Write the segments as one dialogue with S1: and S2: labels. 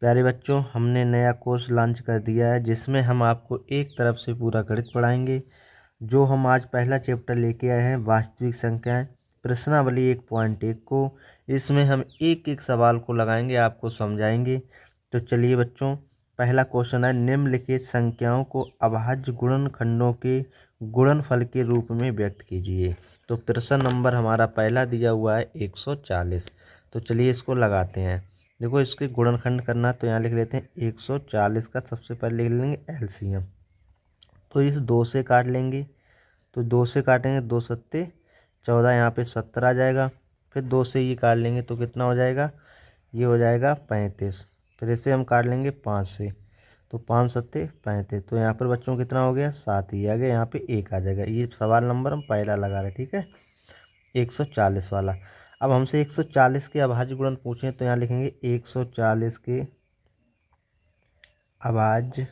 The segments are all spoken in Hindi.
S1: प्यारे बच्चों, हमने नया कोर्स लॉन्च कर दिया है जिसमें हम आपको एक तरफ से पूरा गणित पढ़ाएंगे। जो हम आज पहला चैप्टर लेके आए हैं वास्तविक संख्याएं, प्रश्नावली 1.1 को, इसमें हम एक एक सवाल को लगाएंगे, आपको समझाएंगे। तो चलिए बच्चों, पहला क्वेश्चन है, निम्नलिखित संख्याओं को अभाज्य गुणनखंडों के गुणनफल के रूप में व्यक्त कीजिए। तो प्रश्न नंबर हमारा पहला दिया हुआ है 140। तो चलिए इसको लगाते हैं। देखो, इसके गुणनखंड करना तो यहाँ लिख लेते हैं 140 का सबसे पहले लिख लेंगे एलसीएम। तो इस 2 से काट लेंगे, तो 2 से काटेंगे 2 सत्ते 14, यहाँ पे 70 आ जाएगा। फिर 2 से ये काट लेंगे तो कितना हो जाएगा, ये हो जाएगा 35। फिर इसे हम काट लेंगे 5 से, तो 5 सत्ते 35। तो यहाँ पर बच्चों कितना हो गया, 7 ही आ गया, यहाँ पे 1 आ जाएगा। ये सवाल नंबर हम पहला लगा रहे हैं, ठीक है, 140 वाला। अब हमसे 140 के अभाज्य गुणन पूछें तो यहाँ लिखेंगे 140 के अभाज्य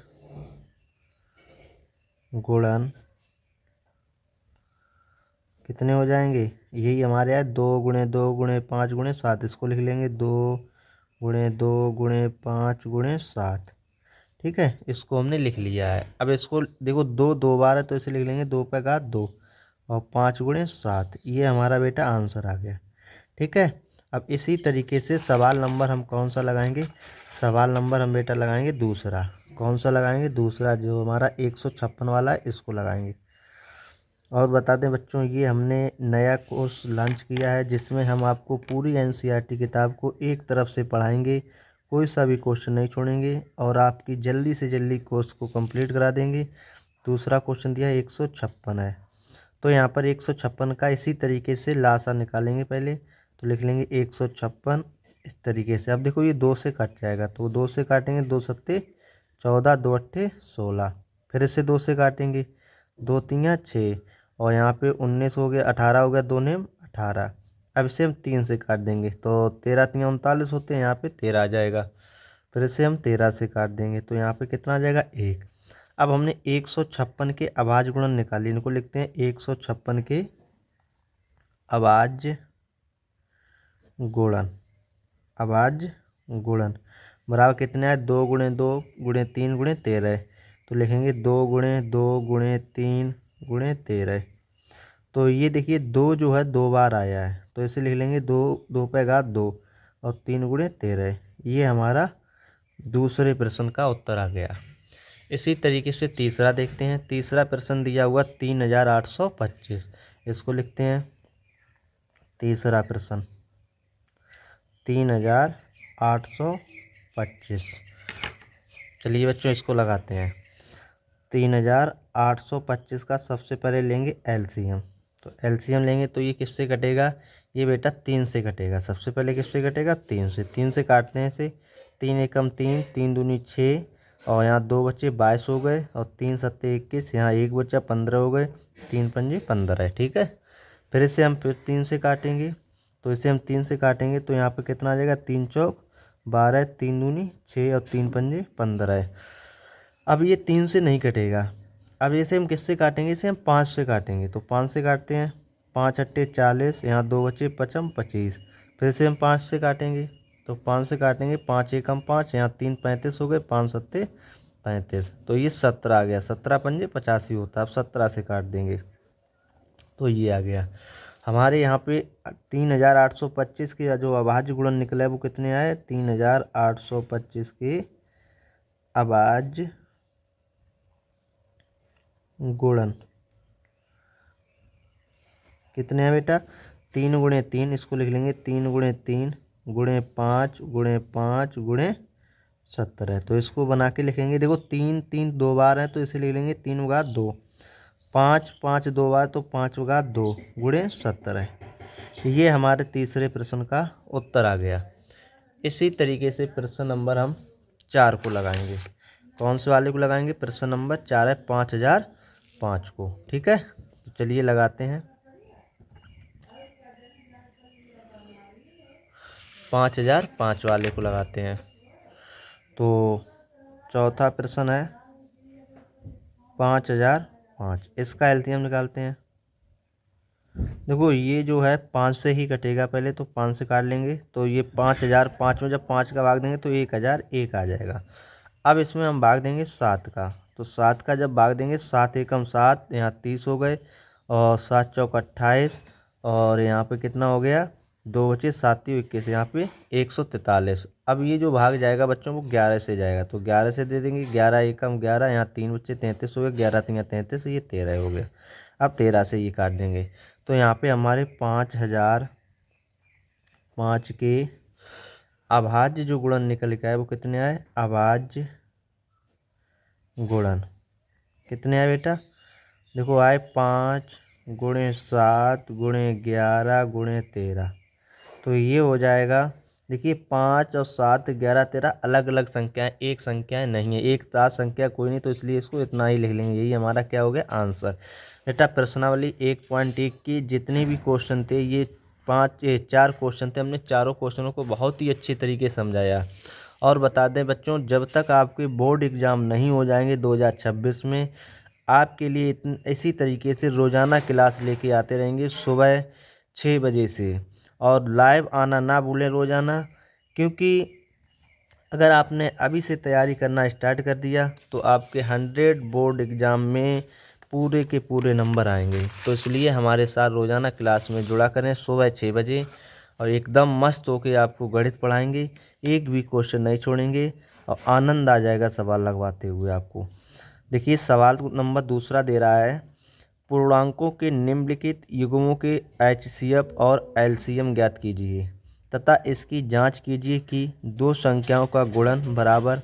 S1: गुणन कितने हो जाएंगे, यही हमारे यहाँ 2 गुणे 2 गुणे 5 गुणे 7। इसको लिख लेंगे 2 गुणे 2 गुणे 5 गुणे 7। ठीक है, इसको हमने लिख लिया है। अब इसको देखो, 2 2 बार है तो इसे लिख लेंगे 2 पे 2 और 5 गुणे 7। ये हमारा बेटा आंसर आ गया। ठीक है, अब इसी तरीके से सवाल नंबर हम कौन सा लगाएंगे, सवाल नंबर हम बेटा लगाएंगे दूसरा। कौन सा लगाएंगे, दूसरा जो हमारा 156 वाला है, इसको लगाएंगे। और बता दें बच्चों, ये हमने नया कोर्स लॉन्च किया है जिसमें हम आपको पूरी एनसीईआरटी किताब को एक तरफ से पढ़ाएंगे, कोई सा भी क्वेश्चन नहीं छोड़ेंगे और आपकी जल्दी से जल्दी कोर्स को कंप्लीट करा देंगे। दूसरा क्वेश्चन दिया 156 है, तो यहाँ पर 156 का इसी तरीके से लासा निकालेंगे पहले। तो लिख लेंगे 156 इस तरीके से। अब देखो, ये 2 से कट जाएगा, तो 2 से काटेंगे 2 सत्ते 14, 2 अट्ठे 16। फिर इसे 2 से काटेंगे, 2 तियाँ 6 और यहाँ पे 19 हो गया, 18 हो गया, 2 नेम 18। अब इसे हम 3 से काट देंगे, तो 13 तियाँ 39 होते हैं, यहाँ पे 13 आ जाएगा। फिर इसे हम 13 से काट देंगे, तो यहाँ पे कितना आ जाएगा, 1। अब हमने 156 के अभाज्य गुणन निकाले, इनको लिखते हैं 156 के अभाज्य गुणन। अभाज्य गुणन बराबर कितने आए, 2 गुणे 2 गुणे 3 गुणे 13। तो लिखेंगे 2 गुणे 2 गुणे 3 गुणे 13। तो ये देखिए 2 जो है 2 बार आया है, तो इसे लिख लेंगे 2 2 पे 2 और 3 गुणे 13। ये हमारा दूसरे प्रश्न का उत्तर आ गया। इसी तरीके से तीसरा देखते हैं। तीसरा प्रश्न दिया हुआ 3825। इसको लिखते हैं तीसरा प्रश्न 3825। चलिए बच्चों, इसको लगाते हैं। 3825 का सबसे पहले लेंगे एलसीएम। तो एलसीएम लेंगे तो ये किससे कटेगा, ये बेटा 3 से कटेगा। सबसे पहले किससे कटेगा, 3 से। 3 से काटते हैं इसे, 3 एकम 3, 3 दूनी 6 और यहाँ 2 बच्चे 22 हो गए और 3 सत्ते 21, यहाँ 1 बच्चा 15 हो गए, 3 पंजे 15 है। ठीक है, फिर इसे हम फिर 3 से काटेंगे, तो इसे हम 3 से काटेंगे तो यहाँ पे कितना आ जाएगा, 3 चौक 12, 3 दूनी 6 और 3 पंजे 15 है। अब ये 3 से नहीं कटेगा, अब इसे हम किससे काटेंगे, इसे हम 5 से काटेंगे। तो 5 से काटते हैं, 5 अट्ठे 40, यहाँ 2 बचे 55 25। फिर से हम 5 से काटेंगे, तो 5 से काटेंगे, 5 एकम 5, यहाँ 3 35 हो गए, 5 सत्ते 35। तो ये 17 आ गया, 17 पंजे 85 होता है। अब 17 से काट देंगे, तो ये आ गया हमारे यहाँ पे 3825 के जो अभाज्य गुणन निकला है वो कितने आए, 3825 के अभाज्य गुणन कितने हैं बेटा, 3 गुणे 3। इसको लिख लेंगे 3 गुणे 3 गुणे 5 गुणे 5 गुणे 70। तो इसको बना के लिखेंगे। देखो 3 3 2 बार है, तो इसे लिख लेंगे 3 उगा 2, 5 5 2 बार, तो 5 उगा 2 गुणे 70। ये हमारे तीसरे प्रश्न का उत्तर आ गया। इसी तरीके से प्रश्न नंबर हम 4 को लगाएंगे। कौन से वाले को लगाएंगे, प्रश्न नंबर 4 है 5005 को। ठीक है, तो चलिए लगाते हैं। 5005 वाले को लगाते हैं। तो चौथा प्रश्न है 5005, इसका एलसीएम निकालते हैं। देखो ये जो है 5 से ही कटेगा, पहले तो 5 से काट लेंगे तो ये 5000, 5 में जब 5 का भाग देंगे तो 1001 आ जाएगा। अब इसमें हम भाग देंगे 7 का, तो 7 का जब भाग देंगे 7 एकम 7, यहाँ 30 हो गए और 7 चौक 28 और यहाँ पे कितना हो गया, 2 बचे 7 3 21, यहाँ पे 143। अब ये जो भाग जाएगा बच्चों वो 11 से जाएगा, तो 11 से दे देंगे, 11 एकम 11, यहाँ 3 बच्चे 33 हो गए, 11 3 33, ये 13 हो गया। अब 13 से ये काट देंगे तो यहाँ पे हमारे 5005 के अभाज्य जो गुणन निकल के आए वो कितने आए, अभाज्य गुणन कितने आए बेटा, देखो आए 5 गुणे 7 गुणे 11 गुणे 13। तो ये हो जाएगा, देखिए 5 और 7 11 13 अलग अलग संख्याएं, एक संख्याएं नहीं है, एक साथ संख्या कोई नहीं, तो इसलिए इसको इतना ही लिख लेंगे। यही हमारा क्या हो गया, आंसर। बेटा प्रश्नावली 1.1 की जितने भी क्वेश्चन थे ये 4 क्वेश्चन थे, हमने चारों क्वेश्चनों को बहुत ही अच्छे तरीके से समझाया। और बता दें बच्चों, जब तक आपके बोर्ड एग्ज़ाम नहीं हो जाएंगे 2026 में, आपके लिए इसी तरीके से रोज़ाना क्लास लेके आते रहेंगे सुबह 6 बजे से। और लाइव आना ना भूलें रोज़ाना, क्योंकि अगर आपने अभी से तैयारी करना स्टार्ट कर दिया तो आपके 100 बोर्ड एग्ज़ाम में पूरे के पूरे नंबर आएंगे। तो इसलिए हमारे साथ रोज़ाना क्लास में जुड़ा करें सुबह 6 बजे, और एकदम मस्त होके आपको गणित पढ़ाएंगे, एक भी क्वेश्चन नहीं छोड़ेंगे और आनंद आ जाएगा सवाल लगवाते हुए आपको। देखिए सवाल नंबर दूसरा दे रहा है, पूर्णांकों के निम्नलिखित युग्मों के एचसीएफ और एलसीएम ज्ञात कीजिए तथा इसकी जांच कीजिए कि दो संख्याओं का गुणन बराबर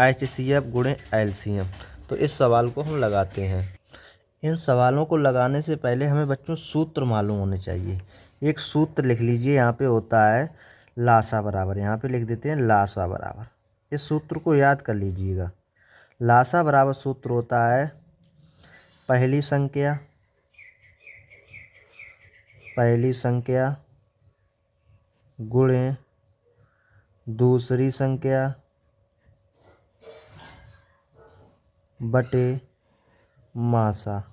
S1: एचसीएफ गुणे एलसीएम। तो इस सवाल को हम लगाते हैं। इन सवालों को लगाने से पहले हमें बच्चों सूत्र मालूम होने चाहिए। एक सूत्र लिख लीजिए, यहाँ पे होता है लासा बराबर, यहाँ पे लिख देते हैं लासा बराबर। इस सूत्र को याद कर लीजिएगा। लासा बराबर सूत्र होता है पहली संख्या गुणे दूसरी संख्या बटे मासा।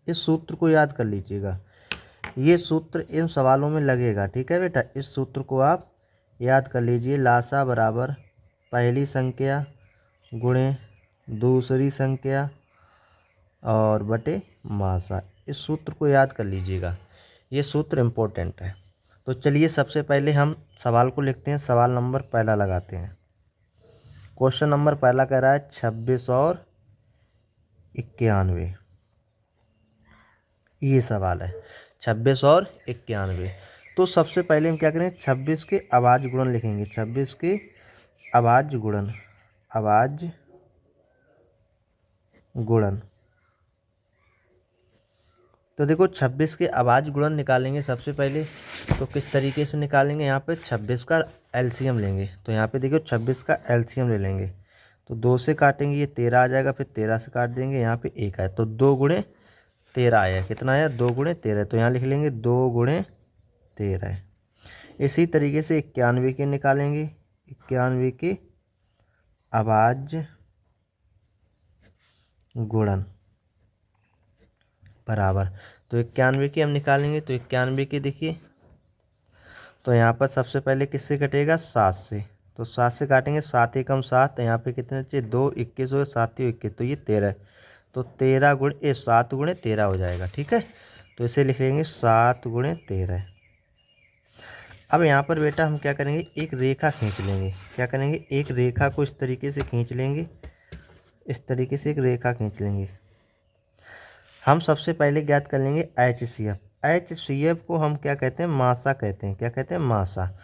S1: इस सूत्र को याद कर लीजिएगा, ये सूत्र इन सवालों में लगेगा। ठीक है बेटा, इस सूत्र को आप याद कर लीजिए। लासा बराबर पहली संख्या गुणे दूसरी संख्या और बटे मासा। इस सूत्र को याद कर लीजिएगा, ये सूत्र इम्पोर्टेंट है। तो चलिए सबसे पहले हम सवाल को लिखते हैं। सवाल नंबर पहला लगाते हैं। क्वेश्चन नंबर पहला कह रहा है 26 और 91, ये सवाल है 26 और 91। तो सबसे पहले हम क्या करेंगे, 26 के अभाज्य गुणन लिखेंगे। 26 के अभाज्य गुणन। तो देखो 26 के अभाज्य गुणन निकालेंगे सबसे पहले। तो किस तरीके से निकालेंगे, यहाँ पे 26 का एलसीएम लेंगे। तो यहाँ पे देखो 26 का एलसीएम ले लेंगे, तो 2 से काटेंगे ये 13 आ जाएगा, फिर 13 से काट देंगे, यहाँ पे 1 आया, तो 2 गुणे 13 आया। कितना आया, 2 गुणे 13। तो यहाँ लिख लेंगे 2 गुणे 13। इसी तरीके से 91 के निकालेंगे। 91 के अभाज्य गुणन बराबर, तो 91 के हम निकालेंगे। तो 91 के देखिए, तो यहाँ पर सबसे पहले किससे कटेगा, 7 से। तो 7 से काटेंगे, 7 एकम 7, तो यहाँ पे कितने बचे, 2 21 हो, 7 21, तो ये 13। तो 13 गुणे 7 गुणे 13 हो जाएगा। ठीक है, तो इसे लिख लेंगे 7 गुणे 13। अब यहाँ पर बेटा हम क्या करेंगे, एक रेखा खींच लेंगे। क्या करेंगे, एक रेखा को इस तरीके से खींच लेंगे। इस तरीके से एक रेखा खींच लेंगे। हम सबसे पहले ज्ञात कर लेंगे एचसीएफ। एचसीएफ को हम क्या कहते हैं, मासा कहते हैं। क्या कहते हैं, मासा।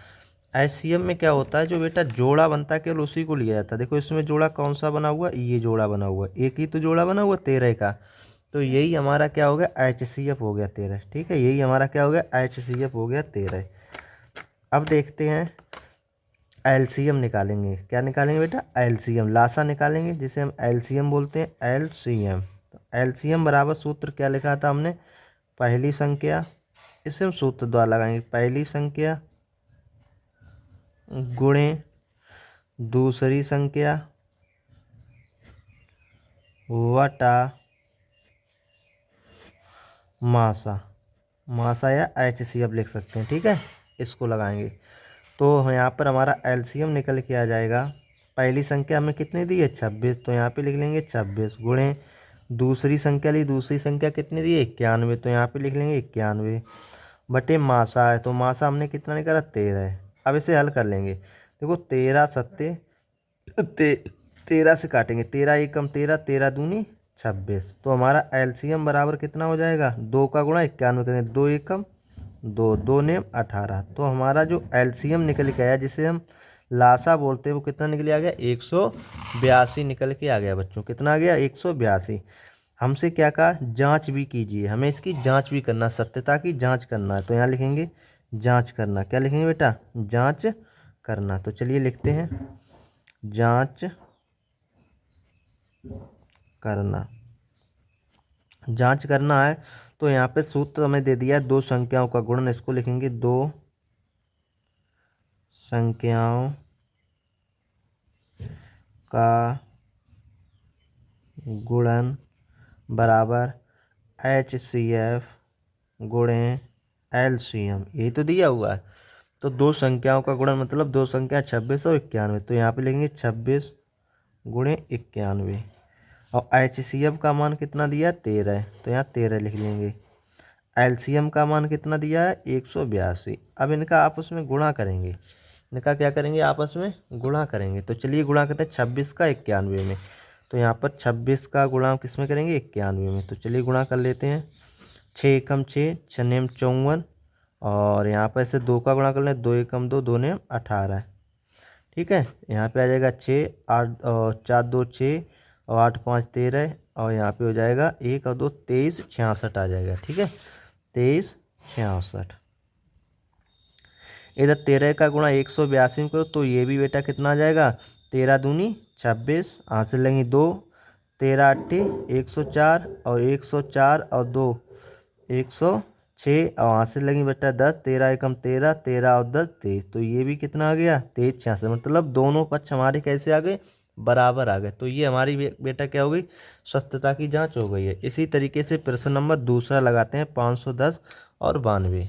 S1: एचसीएफ में क्या होता है, जो बेटा जोड़ा बनता है केवल उसी को लिया जाता है। देखो इसमें जोड़ा कौन सा बना हुआ, ये जोड़ा बना हुआ, एक ही तो जोड़ा बना हुआ 13 का। तो यही हमारा क्या हो गया, एचसीएफ हो गया 13। ठीक है, यही हमारा क्या हो गया, एचसीएफ हो गया 13। अब देखते हैं एलसीएम निकालेंगे। क्या निकालेंगे बेटा, एलसीएम। लासा निकालेंगे जिसे हम एलसीएम बोलते हैं, एलसीएम। तो एलसीएम बराबर सूत्र क्या लिखा था हमने, पहली संख्या, इसे हम सूत्र द्वारा लगाएंगे, पहली संख्या गुणे दूसरी संख्या वटा मासा। मासा या HCF लिख सकते हैं, ठीक है। इसको लगाएंगे तो यहाँ पर हमारा LCM निकल के आ जाएगा। पहली संख्या हमें कितनी दी है 26, तो यहाँ पे लिख लेंगे 26 गुणे दूसरी संख्या ली, दूसरी संख्या कितनी दी है 91, तो यहाँ पे लिख लेंगे 91 बटे मासा है, तो मासा हमने कितना निकाला 13 है। अब इसे हल कर लेंगे। देखो 13 सत्ते 13 से काटेंगे, 13 एकम 13, 13 दूनी 26, तो हमारा LCM बराबर कितना हो जाएगा 2 का गुणा 91 करेंगे, 2 एकम 2, 2 ने 18, तो हमारा जो LCM निकल के आया जिसे हम लासा बोलते हैं वो कितना निकल आ गया 182 निकल के आ गया बच्चों। कितना आ गया 182। हमसे क्या कहा जांच भी कीजिए, हमें इसकी जांच भी करना, सत्यता की जांच करना है, तो यहाँ लिखेंगे जांच करना। क्या लिखेंगे बेटा जांच करना। तो चलिए लिखते हैं जांच करना। जांच करना है तो यहाँ पे सूत्र हमें दे दिया है दो संख्याओं का गुणन, इसको लिखेंगे दो संख्याओं का गुणन बराबर HCF गुणे LCM, यही तो दिया हुआ है। तो दो संख्याओं का गुणन मतलब दो संख्या 26 और 91, तो यहाँ पे लिखेंगे 26 गुणे 91 और HCF का मान कितना दिया 13 है, तो यहाँ 13 लिख लेंगे। LCM का मान कितना दिया है 182। अब इनका आपस में गुणा करेंगे, इनका क्या करेंगे आपस में गुणा करेंगे। तो चलिए गुणा करते हैं 26 का 91 में, तो यहाँ पर 26 का गुणा किस में करेंगे 91 में, तो चलिए गुणा कर लेते हैं। 6 एकम 6, 6 नेम 54 और यहाँ पर ऐसे 2 का गुणा कर लें, 2 एकम 2, 2 नेम 18, ठीक है। यहाँ पे आ जाएगा 6 8 और 4 2 6 और 8 5 13 और यहाँ पे हो जाएगा 1 और 2 23 66 आ जाएगा, ठीक है 23 66। इधर 13 का गुणा 182 में करो तो ये भी बेटा कितना आ जाएगा 13 दूनी 26, हासिल लेंगे 2, 13 अट्ठे 104 और 104 और 2 106 और हासिल लगी बेटा 10, 13 एकम 13, 13 और 10 23, तो ये भी कितना आ गया 23 66, मतलब दोनों पक्ष हमारे कैसे आ गए बराबर आ गए। तो ये हमारी बेटा क्या हो गई सत्यता की जांच हो गई है। इसी तरीके से प्रश्न नंबर दूसरा लगाते हैं 510 और 92।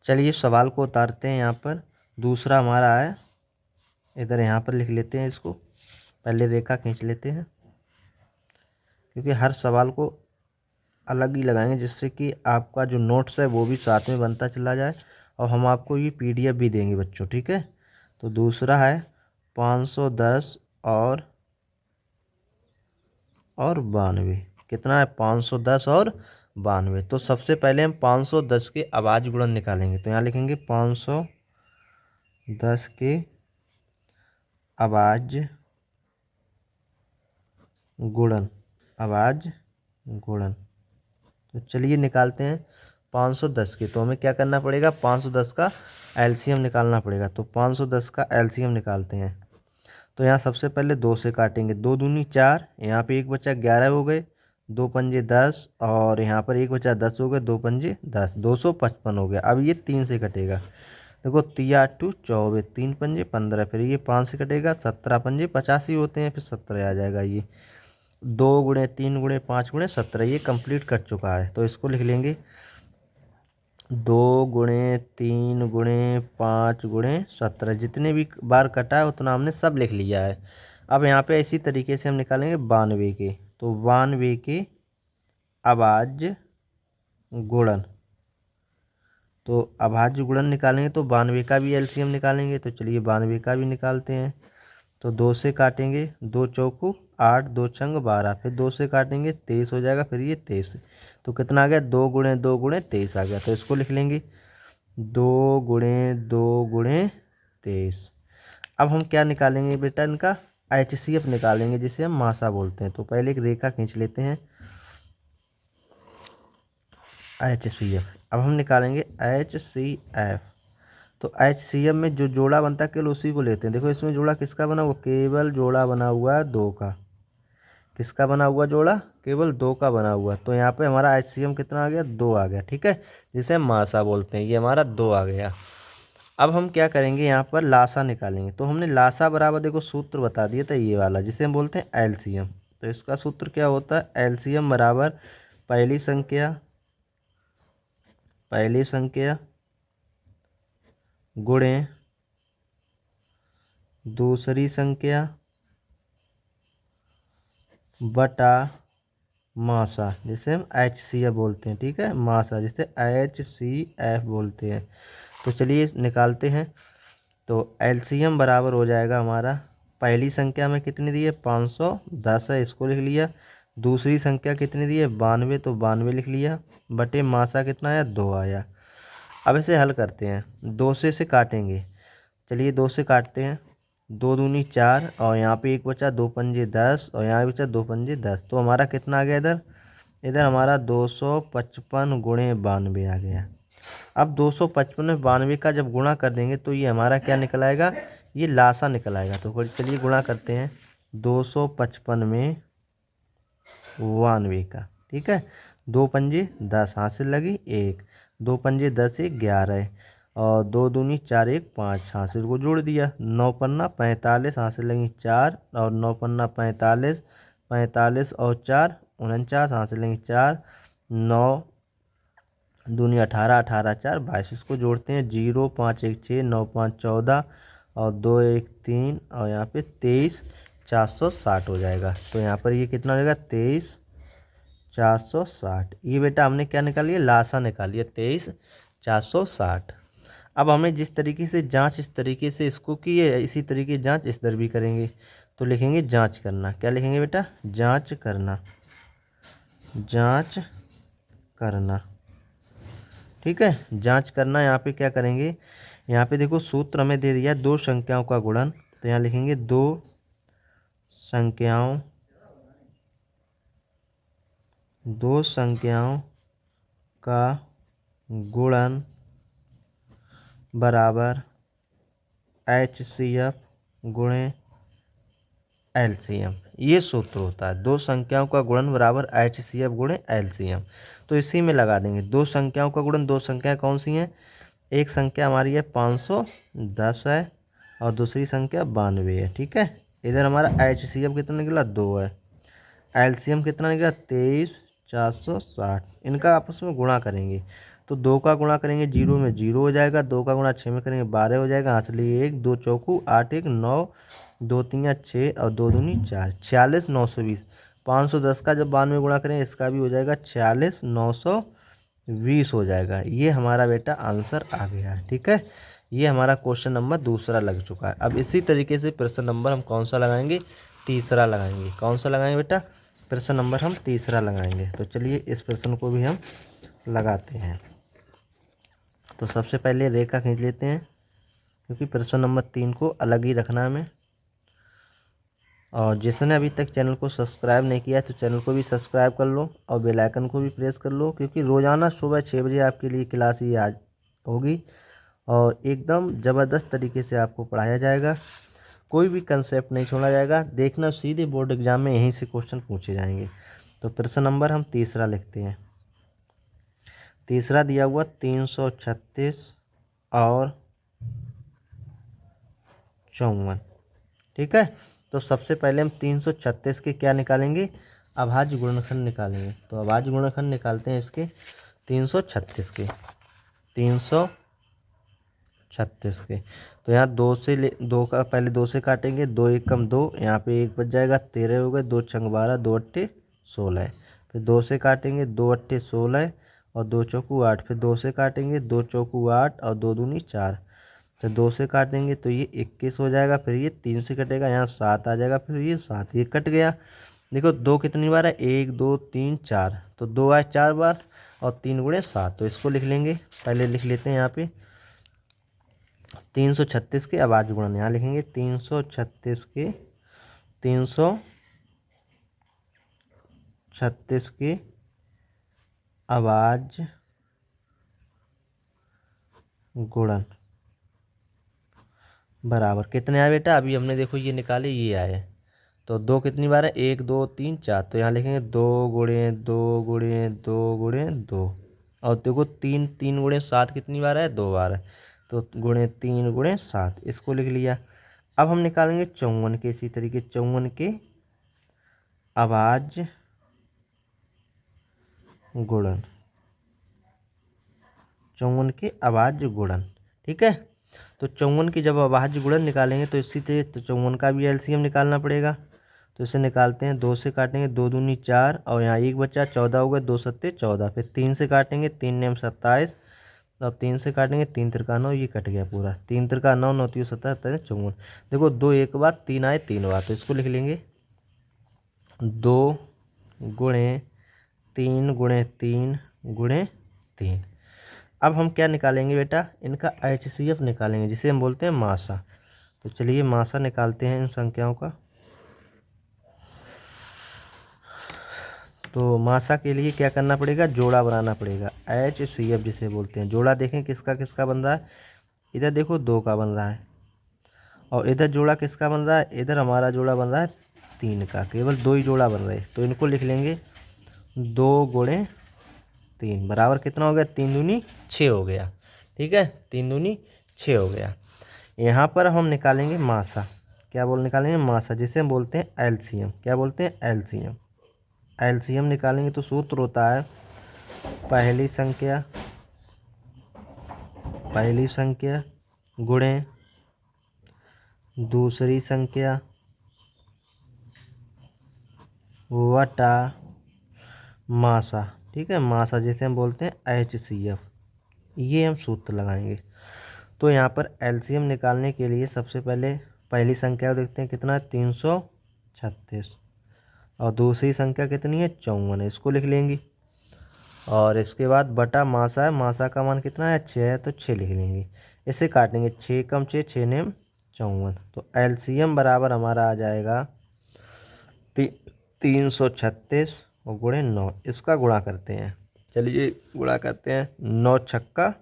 S1: चलिए सवाल को उतारते हैं। यहाँ पर दूसरा हमारा है, इधर यहाँ पर लिख लेते हैं, इसको पहले रेखा खींच लेते हैं क्योंकि हर सवाल को अलग ही लगाएंगे जिससे कि आपका जो नोट्स है वो भी साथ में बनता चला जाए और हम आपको ये PDF भी देंगे बच्चों, ठीक है। तो दूसरा है 510 और 92, कितना है 510 और 92। तो सबसे पहले हम 510 के अभाज्य गुणन निकालेंगे, तो यहाँ लिखेंगे 510 के अभाज्य गुणन, अभाज्य गुणन। तो चलिए निकालते हैं 510 के। तो हमें क्या करना पड़ेगा 510 का LCM निकालना पड़ेगा, तो 510 का LCM निकालते हैं। तो यहाँ सबसे पहले 2 से काटेंगे, 2 दूनी 4, यहाँ पे एक बचा 11 हो गए, 2 पंजे 10 और यहाँ पर एक बचा 10 हो गए, 2 पंजे 10, 255 हो गया। अब ये 3 से कटेगा, देखो 3 8 24, 3 पंजे 15, फिर ये 5 से कटेगा, 17 पंजे 85 होते हैं, फिर 17 आ जाएगा। ये 2 गुणे 3 गुणे 5 गुणे 17 ये कंप्लीट कट चुका है, तो इसको लिख लेंगे 2 गुणे 3 गुणे 5 गुणे 17, जितने भी बार कटा है उतना हमने सब लिख लिया है। अब यहाँ पे इसी तरीके से हम निकालेंगे 92 के, तो 92 के अभाज्य गुणन। तो अभाज्य गुणन निकालेंगे तो 92 का भी LCM निकालेंगे, तो चलिए 92 का भी निकालते हैं। तो 2 से काटेंगे, 2 चौकू 8, 2 छंग 12, फिर 2 से काटेंगे 23 हो जाएगा, फिर ये 23, तो कितना आ गया 2 गुणे 2 गुणे 23 आ गया। तो इसको लिख लेंगे 2 गुणे 2 गुणे 23। अब हम क्या निकालेंगे बेटा इनका HCF निकालेंगे जिसे हम मासा बोलते हैं। तो पहले एक रेखा खींच लेते हैं HCF। अब हम निकालेंगे HCF। तो HCF में जो जोड़ा बनता है केवल उसी को लेते हैं। देखो इसमें जोड़ा किसका बना हुआ, केवल जोड़ा बना हुआ है 2 का। किसका बना हुआ जोड़ा, केवल 2 का बना हुआ। तो यहाँ पे हमारा HCM कितना आ गया 2 आ गया, ठीक है, जिसे हम मासा बोलते हैं। ये हमारा 2 आ गया। अब हम क्या करेंगे यहाँ पर लासा निकालेंगे। तो हमने लासा बराबर देखो सूत्र बता दिया था ये वाला जिसे हम बोलते हैं LCM। तो इसका सूत्र क्या होता है LCM बराबर पहली संख्या पहली संख्या गुणे दूसरी संख्या बटा मासा, जिसे हम HCF बोलते हैं। ठीक है, मासा जिसे HCF बोलते हैं। तो चलिए निकालते हैं। तो LCM बराबर हो जाएगा हमारा, पहली संख्या में कितनी दी है 510 है, इसको लिख लिया। दूसरी संख्या कितनी दी है 92, तो 92 लिख लिया। बटे मासा कितना आया 2 आया। अब इसे हल करते हैं, 2 से इसे काटेंगे। चलिए 2 से काटते हैं। 2 दूनी 4 और यहाँ पे 1 बचा, 2 पंजे 10 और यहाँ बचा 2 पंजे 10। तो हमारा कितना आ गया इधर, इधर हमारा 255 गुणे 92 आ गया। अब 255 में 92 का जब गुणा कर देंगे तो ये हमारा क्या निकल आएगा, ये लासा निकल आएगा। तो चलिए गुणा करते हैं 255 में 92 का। ठीक है, 2 पंजे 10 हाथ से लगी 1, 2 पंजे 10 1 11 और 2 दूनी 4 1 5 हाथ से को जोड़ दिया। 9 पन्ना 45 हाथ से लगी 4 और 9 पन्ना 45, 45 और 4 49 हाथ से लगी 4, 9 दूनी 18, 18 4 22। इसको जोड़ते हैं 0 5 1 6 9 5 14 और 2 1 3 और यहाँ पे 23 460 हो जाएगा। तो यहाँ पर ये कितना हो जाएगा 23 460। ये बेटा हमने क्या निकाली है, लासा निकाली है 23 460। अब हमें जिस तरीके से जांच इस तरीके से इसको की है, इसी तरीके जांच इस दर भी करेंगे। तो लिखेंगे जांच करना। क्या लिखेंगे बेटा, जांच करना, जांच करना। ठीक है, जांच करना। यहाँ पे क्या करेंगे, यहाँ पे देखो सूत्र हमें दे दिया दो संख्याओं का गुणन। तो यहाँ लिखेंगे दो संख्याओं का गुणन बराबर HCF गुणे LCM। ये सूत्र होता है, दो संख्याओं का गुणन बराबर HCF गुणे LCM। तो इसी में लगा देंगे दो संख्याओं का गुणन। दो संख्याएं कौन सी हैं, एक संख्या हमारी है 510 है और दूसरी संख्या 92 है। ठीक है, इधर हमारा HCF कितना निकला 2 है, LCM कितना निकला 23 460। इनका आपस में गुणा करेंगे तो 2 का गुणा करेंगे 0 में 0 हो जाएगा, 2 का गुणा 6 में करेंगे 12 हो जाएगा। हाथ लिए 1 2 चौकू 8 1 9 2 3 6 और 2 दूनी 4 46 920। 510 का जब 92 गुणा करें इसका भी हो जाएगा 46 920 हो जाएगा। ये हमारा बेटा आंसर आ गया है। ठीक है, ये हमारा क्वेश्चन नंबर दूसरा लग चुका है। अब इसी तरीके से प्रश्न नंबर हम कौन सा लगाएंगे, तीसरा लगाएंगे। कौन सा लगाएंगे बेटा, प्रश्न नंबर हम तीसरा लगाएंगे। तो चलिए इस प्रश्न को भी हम लगाते हैं। तो सबसे पहले रेखा खींच लेते हैं, क्योंकि प्रश्न नंबर 3 को अलग ही रखना है हमें। और जिसने अभी तक चैनल को सब्सक्राइब नहीं किया है तो चैनल को भी सब्सक्राइब कर लो और बेल आइकन को भी प्रेस कर लो, क्योंकि रोज़ाना सुबह 6 बजे आपके लिए क्लास ये आज होगी और एकदम ज़बरदस्त तरीके से आपको पढ़ाया जाएगा। कोई भी कंसेप्ट नहीं छोड़ा जाएगा। देखना सीधे बोर्ड एग्जाम में यहीं से क्वेश्चन पूछे जाएंगे। तो प्रश्न नंबर हम तीसरा लिखते हैं। तीसरा दिया हुआ 336 और 54। ठीक है, तो सबसे पहले हम 336 के क्या निकालेंगे, अभाज्य गुणनखंड निकालेंगे। तो अभाज्य गुणनखंड निकालते हैं इसके 336 के। 336 के तो यहाँ 2 से 2 का पहले 2 से काटेंगे, 2 1 कम 2, यहाँ पे 1 बच जाएगा, 13 हो गए, 2 छंग 12, 2 अट्ठे 16। फिर 2 से काटेंगे, 2 अट्ठे 16 और 2 चौकू 8। फिर 2 से काटेंगे, 2 चौकू 8 और 2 दूनी 4। तो 2 से काटेंगे तो ये 21 हो जाएगा। फिर ये 3 से कटेगा, यहाँ 7 आ जाएगा। फिर ये 7, ये कट गया। देखो 2 कितनी बार है, 1 2 3 4, तो 2 आए 4 बार और 3 गुणे 7। तो इसको लिख लेंगे, पहले लिख लेते हैं यहाँ पे 336 के अभाज्य गुणन। यहाँ लिखेंगे 336 के 336 के अभाज्य गुणन बराबर कितने आए बेटा, अभी हमने देखो ये निकाले, ये आए। तो 2 कितनी बार है, 1 2 3 4, तो यहाँ लिखेंगे 2 गुणे 2 गुणे 2 गुणे 2। और देखो 3 3 गुणे 7 कितनी बार है, 2 बार है। तो गुणे 3 गुणे 7, इसको लिख लिया। अब हम निकालेंगे 54 के। इसी तरीके 54 के अभाज्य गुणन। 54 के अभाज्य गुणन। ठीक है, तो 54 की जब अभाज्य गुणन निकालेंगे तो इसी तरह तो 54 का भी एलसीएम निकालना पड़ेगा। तो इसे निकालते हैं, 2 से काटेंगे, 2 दूनी 4 और यहाँ 1 बचा, 14 हो गए, 2 सत्ते 14। फिर 3 से काटेंगे, 3 नेम 27 और 3 से काटेंगे, 3 तिरका 9, ये कट गया पूरा, 3 तिरका 9, 9 तीन 77, 54। देखो 2 एक बार, 3 आए 3 बार, तो इसको लिख लेंगे 2 गुणे 3 गुणे 3 गुणे 3। अब हम क्या निकालेंगे बेटा, इनका HCF निकालेंगे, जिसे हम बोलते हैं मासा। तो चलिए मासा निकालते हैं इन संख्याओं का। तो मासा के लिए क्या करना पड़ेगा, जोड़ा बनाना पड़ेगा, HCF जिसे बोलते हैं। जोड़ा देखें किसका किसका बन रहा है, इधर देखो 2 का बन रहा है और इधर जोड़ा किसका बन रहा है, इधर हमारा जोड़ा बन रहा है 3 का, केवल 2 ही जोड़ा बन रहे हैं। तो इनको लिख लेंगे 2 गुणे 3 बराबर कितना हो गया, 3 दूनी 6 हो गया। ठीक है, 3 दूनी 6 हो गया। यहाँ पर हम निकालेंगे मासा, क्या निकालेंगे मासा, जिसे हम बोलते हैं LCM। क्या बोलते हैं, LCM। LCM निकालेंगे तो सूत्र होता है पहली संख्या गुणे दूसरी संख्या वटा मासा। ठीक है, मासा जिसे हम बोलते हैं HCF, ये हम सूत्र लगाएंगे। तो यहाँ पर LCM निकालने के लिए सबसे पहले पहली संख्या देखते हैं कितना है, 336 और दूसरी संख्या कितनी है, 54 है, इसको लिख लेंगे। और इसके बाद बटा मासा है, मासा का मान कितना है, 6 है, तो 6 लिख लेंगे। इसे काटेंगे, 6 कम 6, 6 नेम 54। तो LCM बराबर हमारा आ जाएगा 336 और गुणे 9। इसका गुणा करते हैं, चलिए गुणा करते हैं। 9 छक्का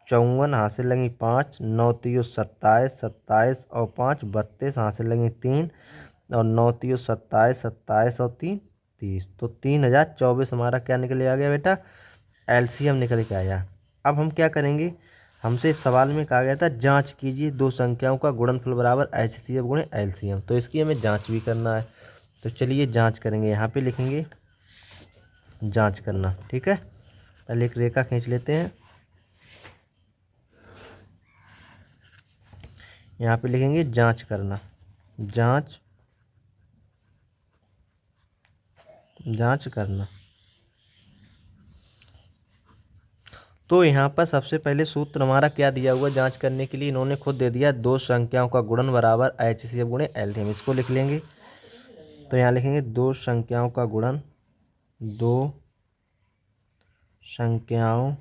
S1: 54, हासिल लगी 5, 9 तीय 27, 27 और 5 32, हासिल लगी 3 और 9 तीय 27, 27 और 3 30। तो 3024 हमारा क्या निकल आ गया बेटा, LCM निकल के आया। अब हम क्या करेंगे, हमसे इस सवाल में कहा गया था जांच कीजिए दो संख्याओं का गुणनफल बराबर HCF गुणे LCM। तो इसकी हमें जांच भी करना है। तो चलिए जांच करेंगे, यहाँ पे लिखेंगे जांच करना। ठीक है, पहले एक रेखा खींच लेते हैं, यहाँ पे लिखेंगे जांच करना, जांच करना। तो यहाँ पर सबसे पहले सूत्र हमारा क्या दिया हुआ जांच करने के लिए, इन्होंने खुद दे दिया दो संख्याओं का गुणन बराबर HCF गुणे LCM। इसको लिख लेंगे, तो यहाँ लिखेंगे दो संख्याओं का गुणन, दो संख्याओं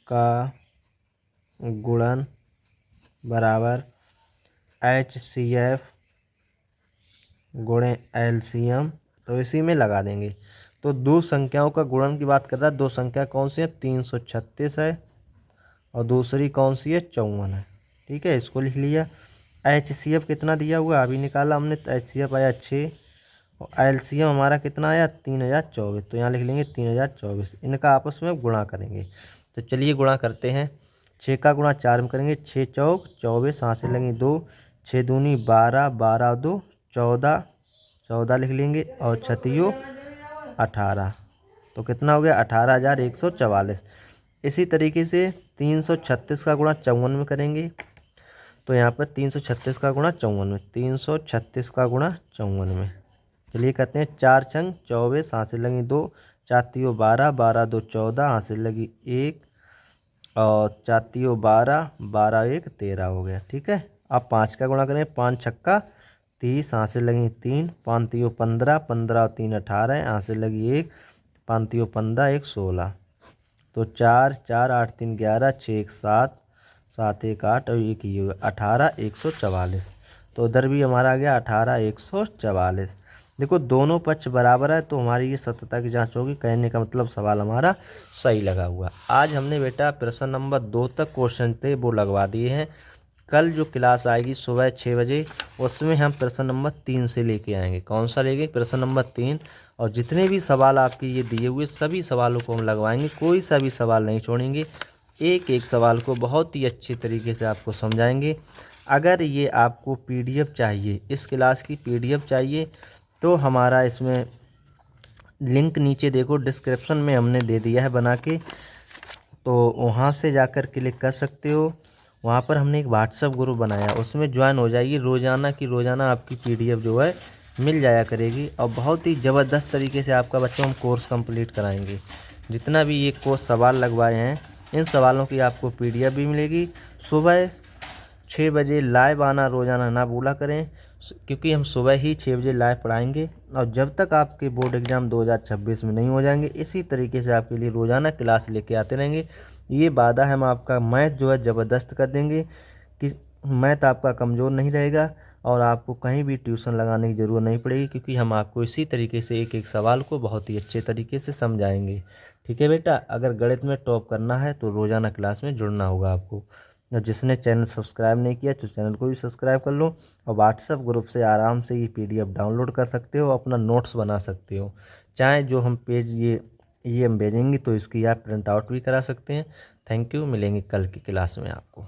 S1: का गुणन बराबर HCF गुणे LCM। तो इसी में लगा देंगे। तो दो संख्याओं का गुणन की बात कर रहा है, दो संख्या कौन सी है, 336 है और दूसरी कौन सी है, 54 है। ठीक है, इसको लिख लिया। HCF कितना दिया हुआ अभी निकाला हमने, तो HCF आया 6 और LCM हमारा कितना आया, 3024। तो यहाँ लिख लेंगे 3024, इनका आपस में गुणा करेंगे। तो चलिए गुणा करते हैं, 6 का गुणा 4 में करेंगे, 6 चौक 24, हाथ से लगेंगे 2, 6 दूनी 12, 12 2 14, 14 लिख लेंगे और छतियो 18। तो कितना हो गया, 18,144। इसी तरीके से 336 का गुणा 54 में करेंगे। तो यहाँ पर 336 का गुणा 54 में, 336 का गुणा 54 में। चलिए कहते हैं 4 छंग 24, हासिल लगी 2, 4 तियो 12, 12 2 14, हासिल लगी 1 और 4 तियो 12, 12 1 13 हो गया। ठीक है, अब 5 का गुणा करें, 5 छक्का 30, हासिल लगी 3, 5 तियो 15, 15 और 3 18, हासिल लगी 1, 5 तियो 15 1 16। तो 4 4 8 3 11, 6 1 7, 7 1 8 और 1 ये 18,144। तो उधर भी हमारा आ गया 18,144। देखो दोनों पक्ष बराबर है, तो हमारी ये सत्यता की जांच होगी। कहने का मतलब सवाल हमारा सही लगा हुआ। आज हमने बेटा प्रश्न नंबर 2 तक क्वेश्चन थे वो लगवा दिए हैं। कल जो क्लास आएगी सुबह 6 बजे, उसमें हम प्रश्न नंबर 3 से लेके आएंगे। कौन सा लेंगे, प्रश्न नंबर 3। और जितने भी सवाल आपके ये दिए हुए सभी सवालों को हम लगवाएंगे, कोई सा भी सवाल नहीं छोड़ेंगे। एक एक सवाल को बहुत ही अच्छे तरीके से आपको समझाएंगे। अगर ये आपको PDF चाहिए, इस क्लास की PDF चाहिए, तो हमारा इसमें लिंक नीचे देखो डिस्क्रिप्शन में हमने दे दिया है बना के। तो वहाँ से जाकर क्लिक कर सकते हो। वहाँ पर हमने एक व्हाट्सएप ग्रुप बनाया, उसमें ज्वाइन हो जाइए। रोज़ाना की रोज़ाना आपकी PDF जो है मिल जाया करेगी और बहुत ही ज़बरदस्त तरीके से आपका बच्चों हम कोर्स कंप्लीट कराएंगे। जितना भी ये कोर्स सवाल लगवाए हैं, इन सवालों की आपको PDF भी मिलेगी। सुबह 6 बजे लाइव आना रोज़ाना ना भूला करें, क्योंकि हम सुबह ही 6 बजे लाइव पढ़ाएंगे। और जब तक आपके बोर्ड एग्ज़ाम 2026 में नहीं हो जाएंगे, इसी तरीके से आपके लिए रोज़ाना क्लास लेके आते रहेंगे। ये वादा है, हम आपका मैथ जो है ज़बरदस्त कर देंगे कि मैथ आपका कमज़ोर नहीं रहेगा और आपको कहीं भी ट्यूशन लगाने की ज़रूरत नहीं पड़ेगी, क्योंकि हम आपको इसी तरीके से एक एक सवाल को बहुत ही अच्छे तरीके से समझाएंगे। ठीक है बेटा, अगर गणित में टॉप करना है तो रोज़ाना क्लास में जुड़ना होगा आपको। और जिसने चैनल सब्सक्राइब नहीं किया तो चैनल को भी सब्सक्राइब कर लो और व्हाट्सएप ग्रुप से आराम से ये PDF डाउनलोड कर सकते हो, अपना नोट्स बना सकते हो। चाहे जो हम पेज ये हम भेजेंगे तो इसकी आप प्रिंट आउट भी करा सकते हैं। थैंक यू, मिलेंगे कल की क्लास में आपको।